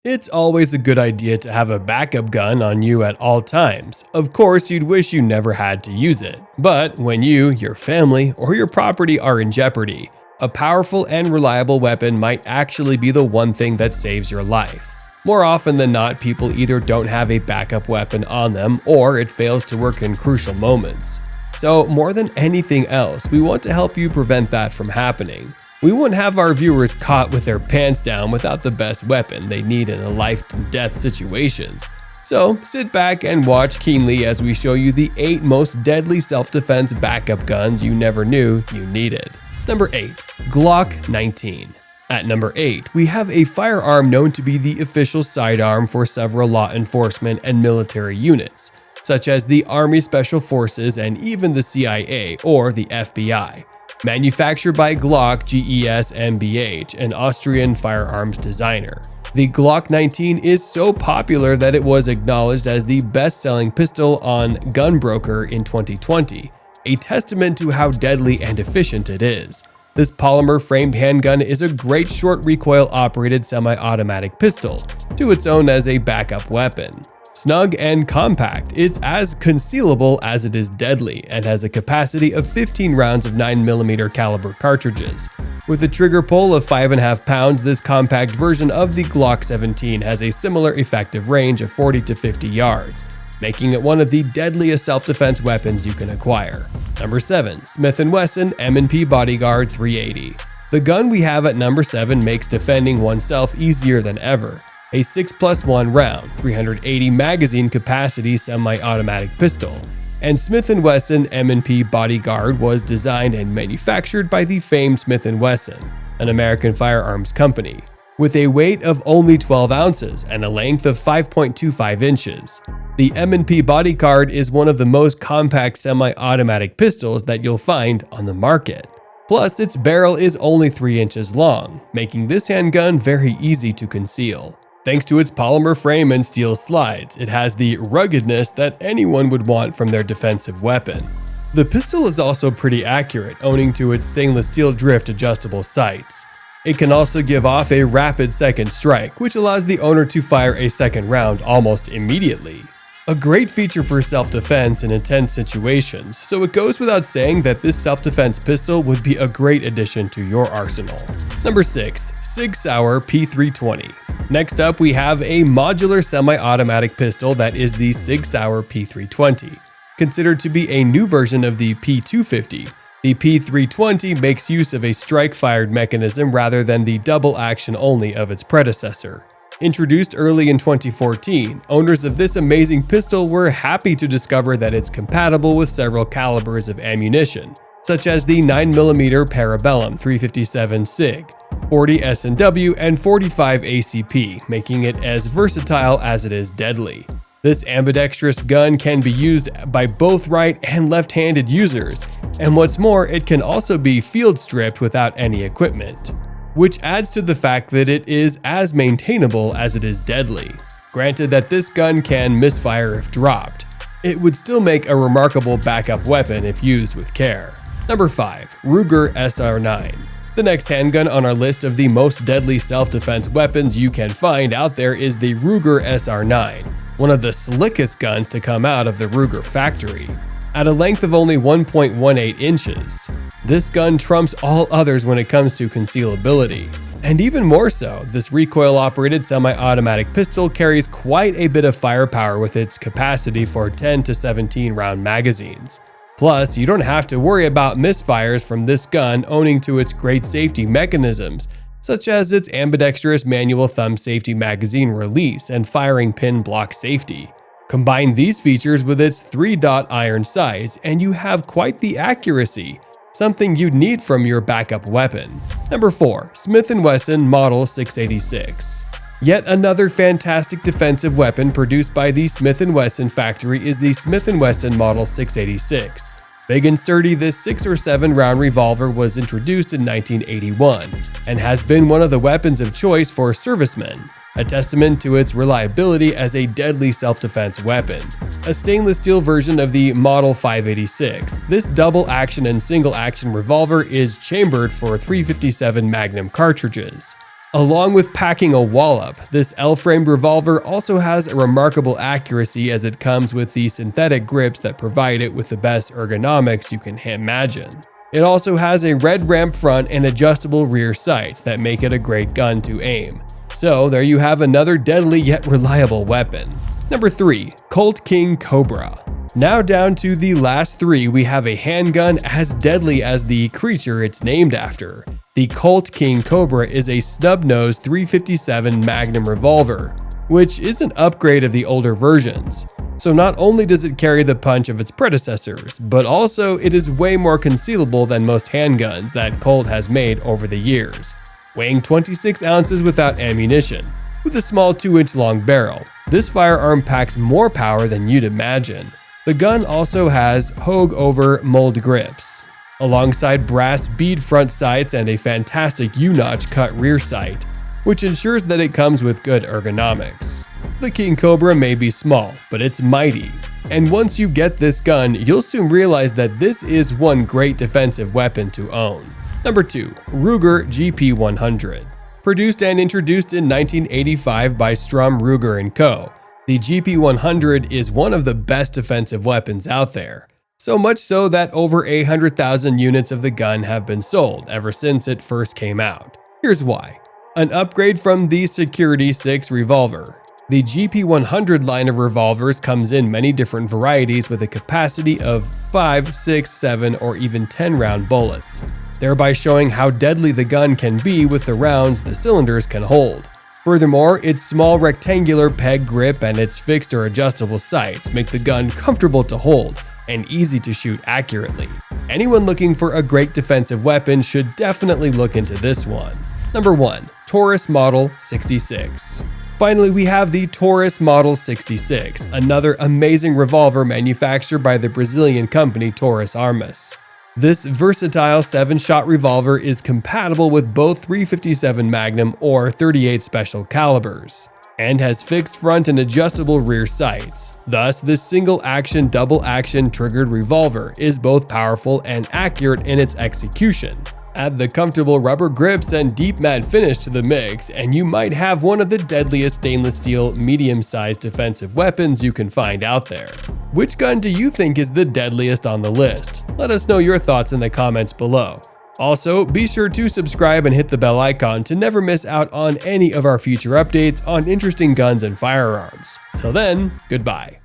It's always a good idea to have a backup gun on you at all times. Of course, you'd wish you never had to use it. But when you, your family, or your property are in jeopardy, a powerful and reliable weapon might actually be the one thing that saves your life. More often than not, people either don't have a backup weapon on them or it fails to work in crucial moments. So, more than anything else, we want to help you prevent that from happening. We won't have our viewers caught with their pants down without the best weapon they need in a life-and-death situations. So sit back and watch keenly as we show you the 8 most deadly self-defense backup guns you never knew you needed. Number 8. Glock 19. At number 8, we have a firearm known to be the official sidearm for several law enforcement and military units, such as the Army Special Forces and even the CIA or the FBI. Manufactured by Glock GmbH, an Austrian firearms designer. The Glock 19 is so popular that it was acknowledged as the best-selling pistol on Gunbroker in 2020, a testament to how deadly and efficient it is. This polymer-framed handgun is a great short recoil-operated semi-automatic pistol, to its own as a backup weapon. Snug and compact, it's as concealable as it is deadly and has a capacity of 15 rounds of 9mm caliber cartridges. With a trigger pull of 5.5 pounds, this compact version of the Glock 17 has a similar effective range of 40 to 50 yards, making it one of the deadliest self-defense weapons you can acquire. Number 7. Smith & Wesson M&P Bodyguard 380. The gun we have at number 7 makes defending oneself easier than ever. A 6+1 round, 380 magazine capacity semi-automatic pistol, and Smith & Wesson M&P Bodyguard was designed and manufactured by the famed Smith & Wesson, an American firearms company, with a weight of only 12 ounces and a length of 5.25 inches. The M&P Bodyguard is one of the most compact semi-automatic pistols that you'll find on the market. Plus, its barrel is only 3 inches long, making this handgun very easy to conceal. Thanks to its polymer frame and steel slides, it has the ruggedness that anyone would want from their defensive weapon. The pistol is also pretty accurate, owing to its stainless steel drift adjustable sights. It can also give off a rapid second strike, which allows the owner to fire a second round almost immediately. A great feature for self-defense in intense situations, so it goes without saying that this self-defense pistol would be a great addition to your arsenal. Number 6. Sig Sauer P320. Next up, we have a modular semi-automatic pistol that is the Sig Sauer P320. Considered to be a new version of the P250, the P320 makes use of a strike-fired mechanism rather than the double action only of its predecessor. Introduced early in 2014, owners of this amazing pistol were happy to discover that it's compatible with several calibers of ammunition, such as the 9mm Parabellum 357 SIG, 40 S&W, and 45 ACP, making it as versatile as it is deadly. This ambidextrous gun can be used by both right and left-handed users, and what's more, it can also be field stripped without any equipment, which adds to the fact that it is as maintainable as it is deadly. Granted that this gun can misfire if dropped, it would still make a remarkable backup weapon if used with care. Number 5. Ruger SR9. The next handgun on our list of the most deadly self-defense weapons you can find out there is the Ruger SR9, one of the slickest guns to come out of the Ruger factory. At a length of only 1.18 inches, this gun trumps all others when it comes to concealability. And even more so, this recoil-operated semi-automatic pistol carries quite a bit of firepower with its capacity for 10 to 17 round magazines. Plus, you don't have to worry about misfires from this gun owing to its great safety mechanisms, such as its ambidextrous manual thumb safety magazine release and firing pin block safety. Combine these features with its 3-dot iron sights and you have quite the accuracy, something you'd need from your backup weapon. Number 4. Smith & Wesson Model 686. Yet another fantastic defensive weapon produced by the Smith & Wesson factory is the Smith & Wesson Model 686. Big and sturdy, this 6 or 7 round revolver was introduced in 1981 and has been one of the weapons of choice for servicemen, a testament to its reliability as a deadly self-defense weapon. A stainless steel version of the Model 586, this double action and single action revolver is chambered for 357 Magnum cartridges. Along with packing a wallop, this L-framed revolver also has a remarkable accuracy as it comes with the synthetic grips that provide it with the best ergonomics you can imagine. It also has a red ramp front and adjustable rear sights that make it a great gun to aim. So there you have another deadly yet reliable weapon. Number 3. Colt King Cobra. Now down to the last 3, we have a handgun as deadly as the creature it's named after. The Colt King Cobra is a snub-nosed .357 Magnum revolver, which is an upgrade of the older versions. So not only does it carry the punch of its predecessors, but also it is way more concealable than most handguns that Colt has made over the years. Weighing 26 ounces without ammunition, with a small 2-inch long barrel, this firearm packs more power than you'd imagine. The gun also has Hogue-over mold grips, alongside brass bead front sights and a fantastic U-notch cut rear sight, which ensures that it comes with good ergonomics. The King Cobra may be small, but it's mighty. And once you get this gun, you'll soon realize that this is one great defensive weapon to own. Number 2. Ruger GP100. Produced and introduced in 1985 by Strum Ruger & Co., the GP100 is one of the best defensive weapons out there. So much so that over 800,000 units of the gun have been sold ever since it first came out. Here's why. An upgrade from the Security 6 revolver. The GP100 line of revolvers comes in many different varieties with a capacity of 5, 6, 7, or even 10 round bullets, thereby showing how deadly the gun can be with the rounds the cylinders can hold. Furthermore, its small rectangular peg grip and its fixed or adjustable sights make the gun comfortable to hold and easy to shoot accurately. Anyone looking for a great defensive weapon should definitely look into this one. Number 1. Taurus Model 66. Finally, we have the Taurus Model 66, another amazing revolver manufactured by the Brazilian company Taurus Armas. This versatile 7-shot revolver is compatible with both .357 Magnum or .38 Special calibers, and has fixed front and adjustable rear sights. Thus, this single-action, double-action triggered revolver is both powerful and accurate in its execution. Add the comfortable rubber grips and deep matte finish to the mix, and you might have one of the deadliest stainless steel, medium-sized defensive weapons you can find out there. Which gun do you think is the deadliest on the list? Let us know your thoughts in the comments below. Also, be sure to subscribe and hit the bell icon to never miss out on any of our future updates on interesting guns and firearms. Till then, goodbye.